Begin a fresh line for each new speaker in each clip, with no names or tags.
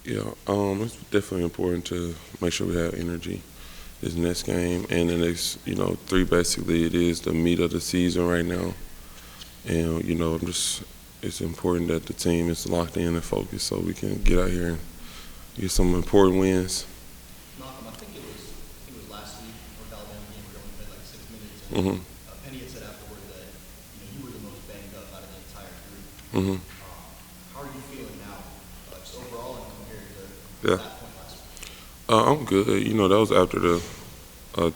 Yeah, it's definitely important to make sure we have energy this next game and the next, three. Basically, it is the meat of the season right now, and it's important that the team is locked in and focused so we can get out here and get some important wins.
Malcolm, I think it was last week or Alabama game where you only played like 6 minutes, and
Mhm.
Penny had said afterward that you were the most banged up out of the entire group.
Mhm.
How are you feeling now, just overall and compared to
Yeah.
that point last week?
I'm good. That was after the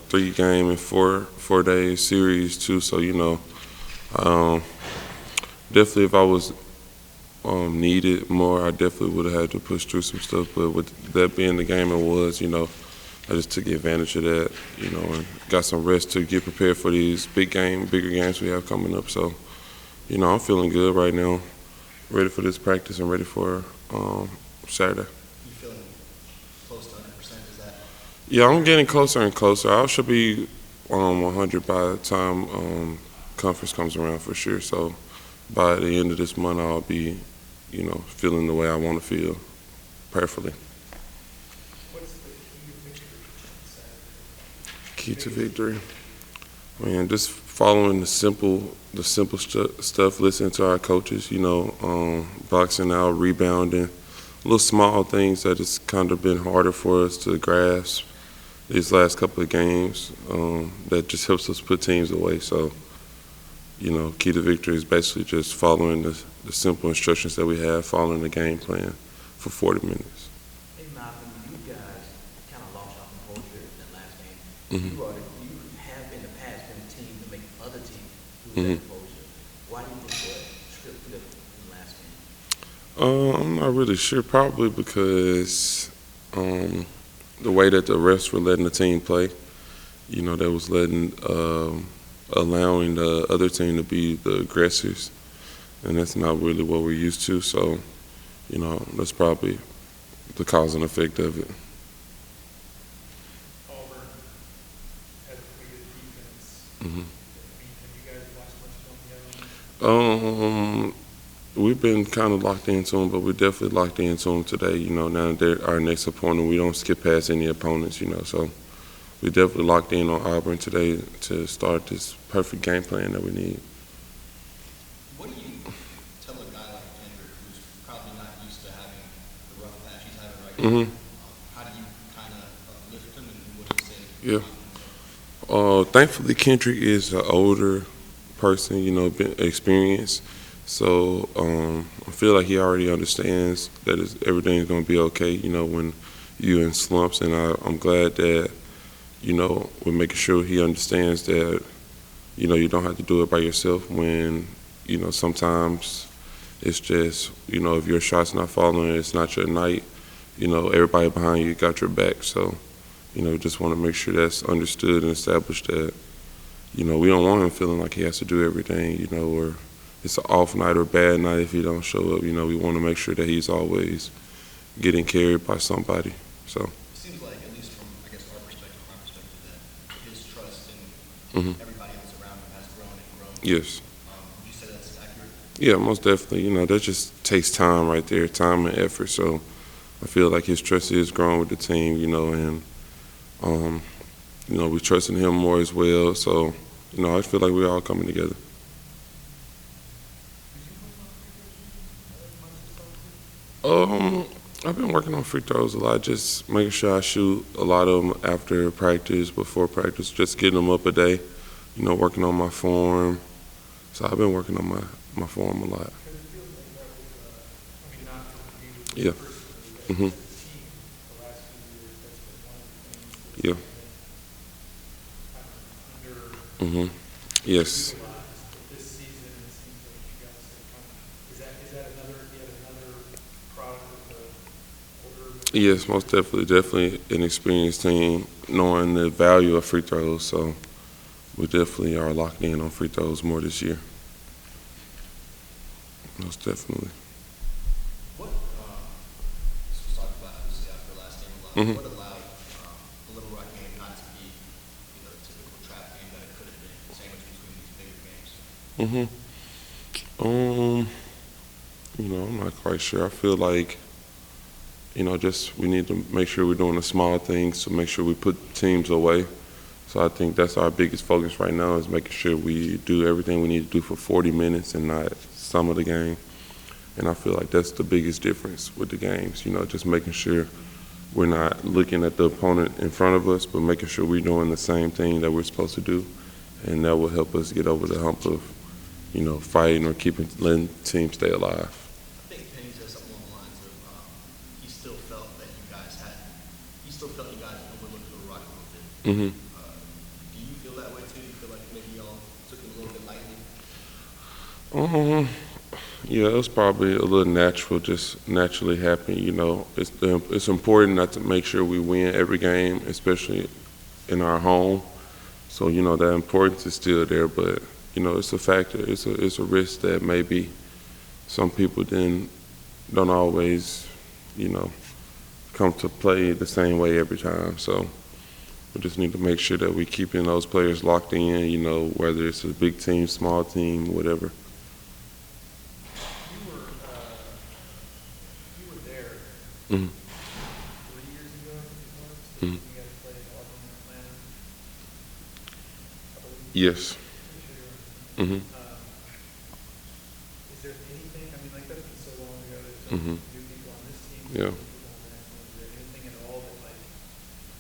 three-game and four-day series too. So um, definitely if I was needed more, I definitely would have had to push through some stuff. But with that being the game it was, I just took advantage of that, and got some rest to get prepared for these bigger games we have coming up. So, I'm feeling good right now, ready for this practice and ready for Saturday.
You feeling close to 100%? Is that
Yeah, I'm getting closer and closer. I should be 100 by the time conference comes around for sure. So by the end of this month, I'll be, feeling the way I want to feel perfectly.
What's the key to victory on Saturday?
Key to victory, man, just following the simple stuff. Listening to our coaches, boxing out, rebounding, little small things that it's kind of been harder for us to grasp these last couple of games. That just helps us put teams away. So, key to victory is basically just following the simple instructions that we have, following the game plan for 40 minutes.
Hey Malcolm, you guys kind of lost your composure in that last game.
Hmm.
You have in the past been a team to make other teams lose
Hmm.
their composure. Why do you think that script flipped in the last game?
I'm not really sure. Probably because the way that the refs were letting the team play, they was allowing the other team to be the aggressors, and that's not really what we're used to. So, that's probably the cause and effect of it.
Auburn has a pretty good defense.
Hmm.
Have you guys watched much film yet?
We've been kind of locked into them, but we're definitely locked into them today. Now that they're our next opponent, we don't skip past any opponents. So we definitely locked in on Auburn today to start this perfect game plan that we need.
what do you tell a guy like Dandridge who's probably not used to having the rough patch he's having right now?
Hmm.
How do you kind of uplift him, and what do you say?
Yeah. Thankfully, Kendrick is an older person, been experienced. So I feel like he already understands that everything's going to be okay, when you're in slumps. And I'm glad that, we're making sure he understands that, you don't have to do it by yourself when, sometimes it's just, if your shot's not falling, it's not your night, everybody behind you got your back. So, just want to make sure that's understood and established that, we don't want him feeling like he has to do everything, or it's an off night or bad night if he don't show up. We want to make sure that he's always getting carried by somebody. So,
It seems like, at least from, I guess, our perspective, my perspective, that his trust in
hmm
everybody else around him has grown and grown.
yes.
Would you say that's accurate?
Yeah, most definitely. That just takes time right there, time and effort. So I feel like his trust is growing with the team, and, um, we trusting him more as well. So, I feel like we're all coming together. Um, I've been working on free throws a lot, just making sure I shoot a lot of them after practice, before practice, just getting them up a day, working on my form. So I've been working on my form a lot.
Because it feels like that was, I mean, not for you
Yeah.
personally,
Hmm.
but as a team, the last few years, that's been one of the things
Yeah.
that's kind of
Hmm. Yes.
underutilized. But this season, it seems like you guys have kind of, is that yet another product of the older?
Yes, most definitely an experienced team, knowing the value of free throws. So we definitely are locked in on free throws more this year. Most definitely.
What, this was talked about obviously after last game a lot,
Hmm.
what allowed the Little Rock game not to be the typical trap game that it could have been, sandwiched between these bigger games?
Hmm. I'm not quite sure. I feel like, just we need to make sure we're doing the small things to make sure we put teams away. So I think that's our biggest focus right now is making sure we do everything we need to do for 40 minutes and not some of the game. And I feel like that's the biggest difference with the games, just making sure we're not looking at the opponent in front of us, but making sure we're doing the same thing that we're supposed to do. And that will help us get over the hump of, fighting or letting teams stay alive.
I think Penny said something along the lines of he still felt you guys overlooked the rock a little bit.
Mm-hmm.
Do you feel that way too? Do you feel like maybe y'all took it a little bit lightly?
Yeah, it was probably a little natural, just naturally happen. It's important not to make sure we win every game, especially in our home. So that importance is still there, but it's a factor. It's a risk that maybe some people then don't always come to play the same way every time. So we just need to make sure that we keeping those players locked in. Whether it's a big team, small team, whatever.
You were there
Mm-hmm.
3 years ago, I think it was.
Mhm.
You guys played Auburn in Atlanta. I believe.
Yes.
Pretty sure you were.
Mm-hmm.
Is there anything, I mean, like, that's been so long ago, there's so
Mhm.
many new people on this team,
Yeah.
so many people on that team. Is there anything at all that, like,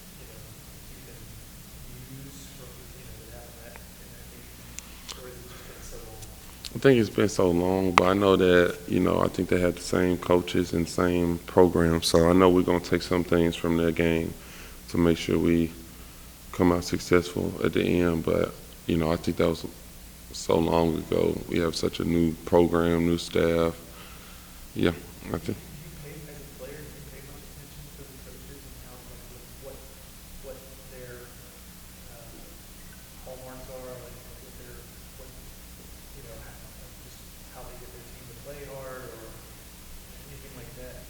you can use from, that happened in that game? Or has it just been so long?
I think it's been so long, but I know that, I think they have the same coaches and same program. So I know we're going to take some things from their game to make sure we come out successful at the end. But, I think that was so long ago. We have such a new program, new staff. Yeah, I think.
Do you pay, as a player, do you pay much attention to the coaches and how, like, what their hallmarks are, like, what their, just how they get their team to play hard or anything like that?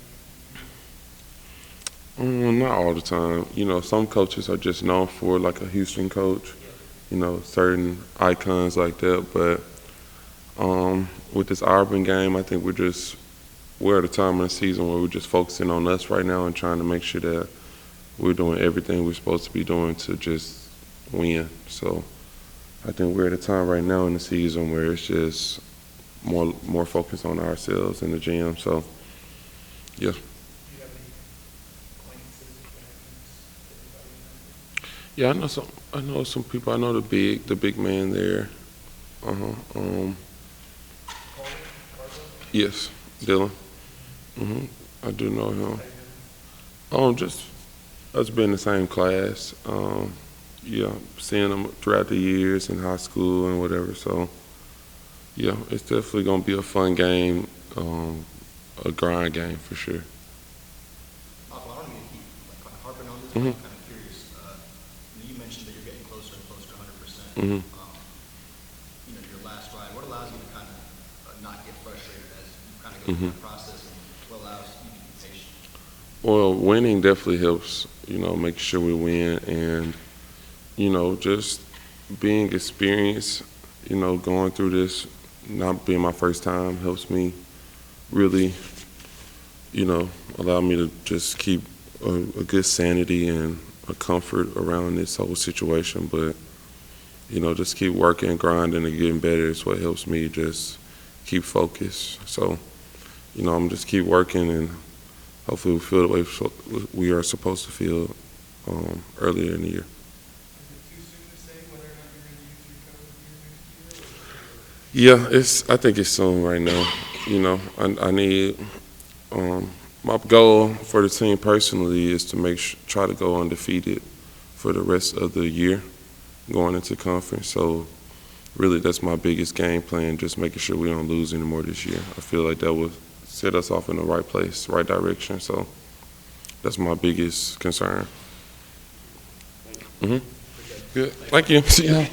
Not all the time. Some coaches are just known for like a Houston coach, certain icons like that. But with this Auburn game, I think we're at a time in the season where we're just focusing on us right now and trying to make sure that we're doing everything we're supposed to be doing to just win. So I think we're at a time right now in the season where it's just more focus on ourselves in the gym. So yeah.
Do you have any acquaintances or connections, anybody in that?
Yeah, I know some people. I know the big man there.
Carter?
Yes, Dylan. I do know him. Just us being in the same class. Yeah, seeing him throughout the years in high school and whatever. So yeah, it's definitely gonna be a fun game, a grind game for sure.
Also, I don't mean to keep kind of harping on this,
Mhm.
but I'm kind of curious. You mentioned that you're getting closer and closer to 100%.
Mhm.
Your last ride, what allows you to kind of not get frustrated as you kind of go
Mhm.
through that process, and what allows you to be patient?
Well, winning definitely helps. Making sure we win and just being experienced. Going through this, not being my first time, helps me really, allow me to just keep a good sanity and a comfort around this whole situation. But, just keep working, grinding, and getting better is what helps me just keep focused. So, I'm just keep working and hopefully we feel the way we are supposed to feel earlier in the year.
Is it too soon to say whether or not you're going to use your code here next year?
Yeah, I think it's soon right now. I need my goal for the team personally is to try to go undefeated for the rest of the year going into conference. So really that's my biggest game plan, just making sure we don't lose anymore this year. I feel like that would set us off in the right place, right direction. So that's my biggest concern. Good. Thank you. See ya.